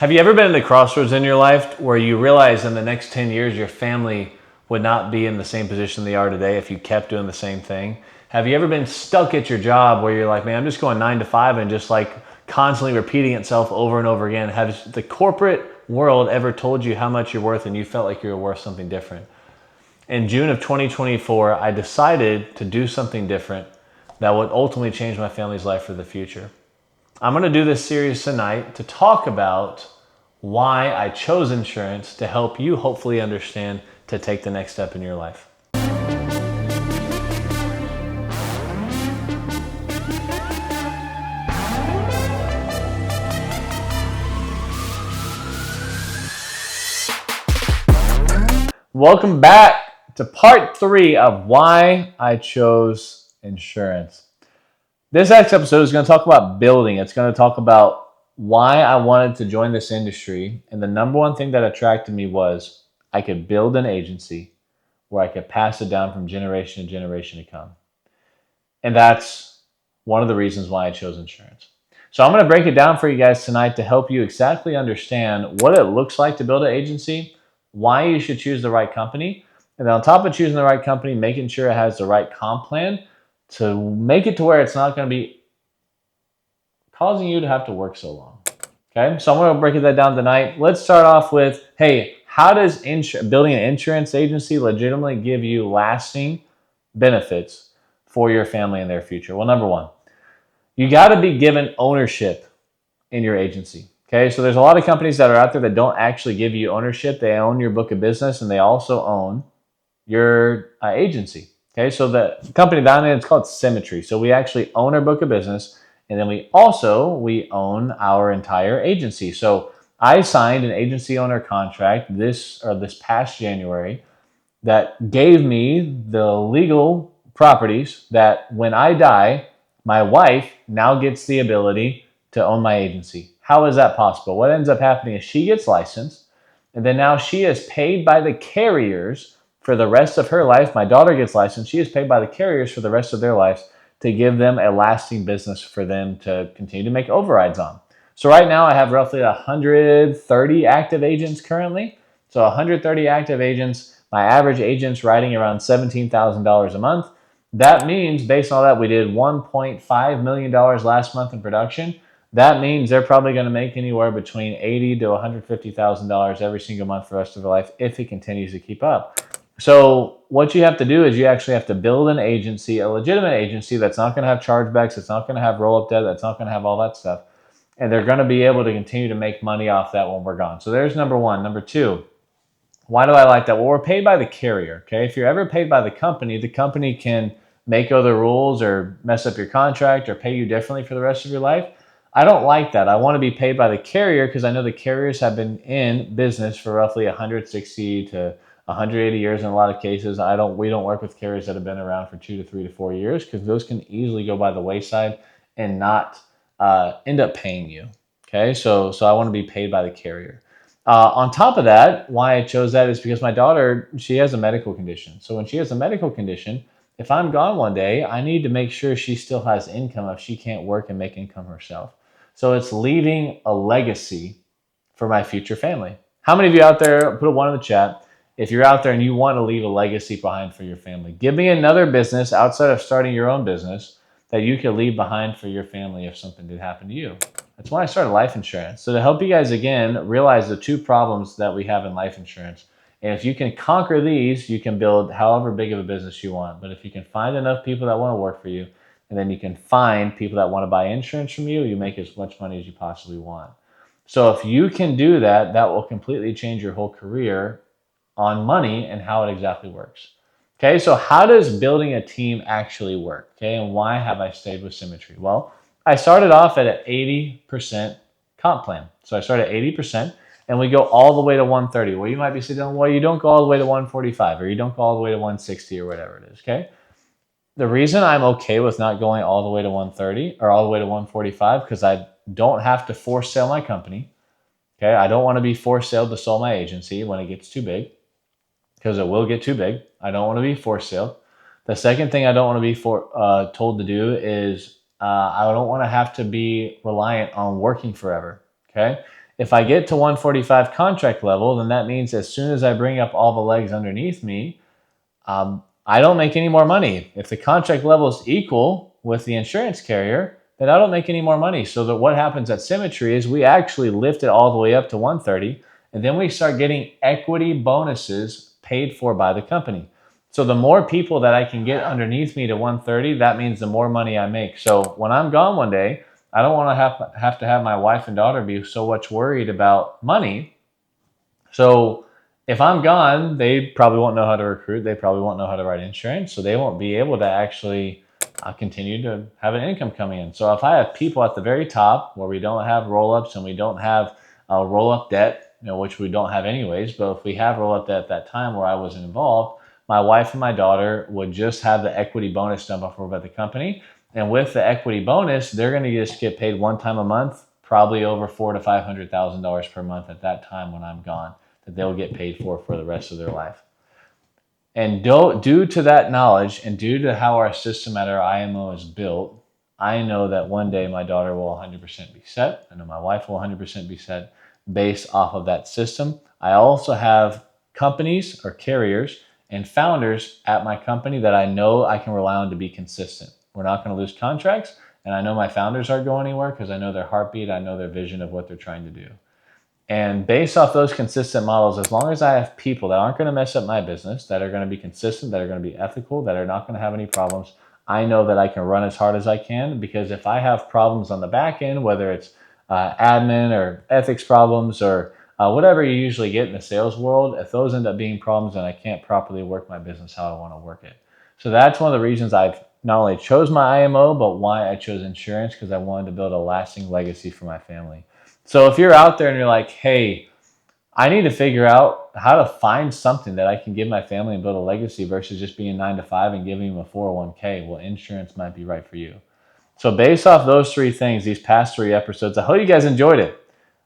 Have you ever been at the crossroads in your life where you realize in the next 10 years your family would not be in the same position they are today if you kept doing the same thing? Have you ever been stuck at your job where you're like, man, I'm just going 9 to 5 and just like constantly repeating itself over and over again? Has the corporate world ever told you how much you're worth and you felt like you were worth something different? In June of 2024, I decided to do something different that would ultimately change my family's life for the future. I'm going to do this series tonight to talk about why I chose insurance to help you hopefully understand to take the next step in your life. Welcome back to part 3 of why I chose insurance. This next episode is going to talk about building. It's going to talk about why I wanted to join this industry. And the number one thing that attracted me was I could build an agency where I could pass it down from generation to generation to come. And that's one of the reasons why I chose insurance. So I'm going to break it down for you guys tonight to help you exactly understand what it looks like to build an agency, why you should choose the right company, and then on top of choosing the right company, making sure it has the right comp plan to make it to where it's not going to be causing you to have to work so long. Okay, so I'm going to break that down tonight. Let's start off with, hey, how does building an insurance agency legitimately give you lasting benefits for your family and their future? Well, number one, you got to be given ownership in your agency. Okay, so there's a lot of companies that are out there that don't actually give you ownership. They own your book of business and they also own your agency. Okay, so the company down there, it's called Symmetry. So we actually own our book of business, and then we own our entire agency. So I signed an agency owner contract this past January that gave me the legal properties that when I die, my wife now gets the ability to own my agency. How is that possible? What ends up happening is she gets licensed, and then now she is paid by the carriers for the rest of her life. My daughter gets licensed. She is paid by the carriers for the rest of their lives to give them a lasting business for them to continue to make overrides on. So right now I have roughly 130 active agents currently. So 130 active agents. My average agent's writing around $17,000 a month. That means, based on all that, we did $1.5 million last month in production. That means they're probably going to make anywhere between $80,000 to $150,000 every single month for the rest of their life if it continues to keep up. So what you have to do is you actually have to build an agency, a legitimate agency that's not going to have chargebacks, that's not going to have roll-up debt, that's not going to have all that stuff. And they're going to be able to continue to make money off that when we're gone. So there's number one. Number two, why do I like that? Well, we're paid by the carrier. Okay, if you're ever paid by the company can make other rules or mess up your contract or pay you differently for the rest of your life. I don't like that. I want to be paid by the carrier because I know the carriers have been in business for roughly 160 to 180 years in a lot of cases. We don't work with carriers that have been around for 2 to 3 to 4 years because those can easily go by the wayside and not end up paying you. Okay, so I want to be paid by the carrier. On top of that, why I chose that is because my daughter, she has a medical condition. So when she has a medical condition, if I'm gone one day, I need to make sure she still has income if she can't work and make income herself. So it's leaving a legacy for my future family. How many of you out there, put a 1 in the chat, if you're out there and you want to leave a legacy behind for your family? Give me another business outside of starting your own business that you could leave behind for your family if something did happen to you. That's why I started life insurance. So to help you guys, again, realize the 2 problems that we have in life insurance. And if you can conquer these, you can build however big of a business you want. But if you can find enough people that want to work for you, and then you can find people that want to buy insurance from you, you make as much money as you possibly want. So if you can do that, that will completely change your whole career on money and how it exactly works. Okay, so how does building a team actually work? Okay, and why have I stayed with Symmetry? Well, I started off at an 80% comp plan. So I started at 80%, and we go all the way to 130. Well, you might be saying, well, you don't go all the way to 145, or you don't go all the way to 160, or whatever it is, okay? The reason I'm okay with not going all the way to 130 or all the way to 145 because I don't have to force sell my company. Okay, I don't want to be forced sale to sell my agency when it gets too big because it will get too big. I don't want to be forced sale. The second thing I don't want to be told to do is I don't want to have to be reliant on working forever. Okay, If I get to 145 contract level, then that means as soon as I bring up all the legs underneath me, I don't make any more money. If the contract level is equal with the insurance carrier, then I don't make any more money. So that what happens at Symmetry is we actually lift it all the way up to 130, and then we start getting equity bonuses paid for by the company. So the more people that I can get underneath me to 130, that means the more money I make. So when I'm gone one day, I don't want to have my wife and daughter be so much worried about money. So if I'm gone, they probably won't know how to recruit. They probably won't know how to write insurance. So they won't be able to actually continue to have an income coming in. So if I have people at the very top where we don't have roll-ups and we don't have roll-up debt, which we don't have anyways, but if we have roll-up debt at that time where I wasn't involved, my wife and my daughter would just have the equity bonus done before by the company. And with the equity bonus, they're going to just get paid one time a month, probably over $400,000 to $500,000 per month at that time when I'm gone, that they'll get paid for the rest of their life. And due to that knowledge and due to how our system at our IMO is built, I know that one day my daughter will 100% be set. I know my wife will 100% be set based off of that system. I also have companies or carriers and founders at my company that I know I can rely on to be consistent. We're not going to lose contracts, and I know my founders aren't going anywhere because I know their heartbeat, I know their vision of what they're trying to do. And based off those consistent models, as long as I have people that aren't going to mess up my business, that are going to be consistent, that are going to be ethical, that are not going to have any problems, I know that I can run as hard as I can. Because if I have problems on the back end, whether it's admin or ethics problems or whatever you usually get in the sales world, if those end up being problems, then I can't properly work my business how I want to work it. So that's one of the reasons I've not only chose my IMO, but why I chose insurance, because I wanted to build a lasting legacy for my family. So if you're out there and you're like, hey, I need to figure out how to find something that I can give my family and build a legacy versus just being 9 to 5 and giving them a 401k, well, insurance might be right for you. So based off those three things, these past 3 episodes, I hope you guys enjoyed it,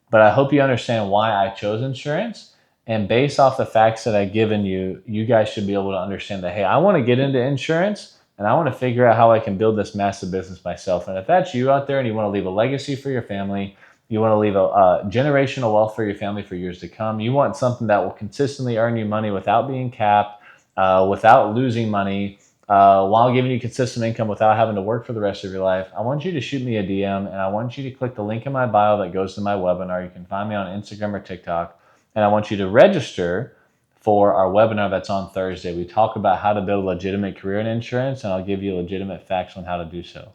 but I hope you understand why I chose insurance. And based off the facts that I've given you, you guys should be able to understand that, hey, I want to get into insurance and I want to figure out how I can build this massive business myself. And if that's you out there and you want to leave a legacy for your family, you want to leave a generational wealth for your family for years to come, you want something that will consistently earn you money without being capped, without losing money, while giving you consistent income without having to work for the rest of your life, I want you to shoot me a DM and I want you to click the link in my bio that goes to my webinar. You can find me on Instagram or TikTok. And I want you to register for our webinar that's on Thursday. We talk about how to build a legitimate career in insurance, and I'll give you legitimate facts on how to do so.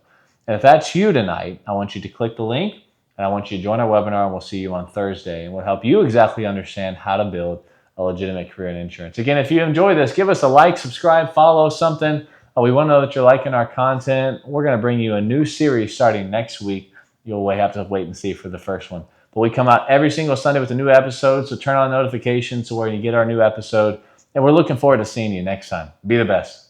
And if that's you tonight, I want you to click the link and I want you to join our webinar, and we'll see you on Thursday. And we'll help you exactly understand how to build a legitimate career in insurance. Again, if you enjoy this, give us a like, subscribe, follow something. We want to know that you're liking our content. We're going to bring you a new series starting next week. You'll have to wait and see for the first one. But we come out every single Sunday with a new episode, so turn on notifications so where you get our new episode. And we're looking forward to seeing you next time. Be the best.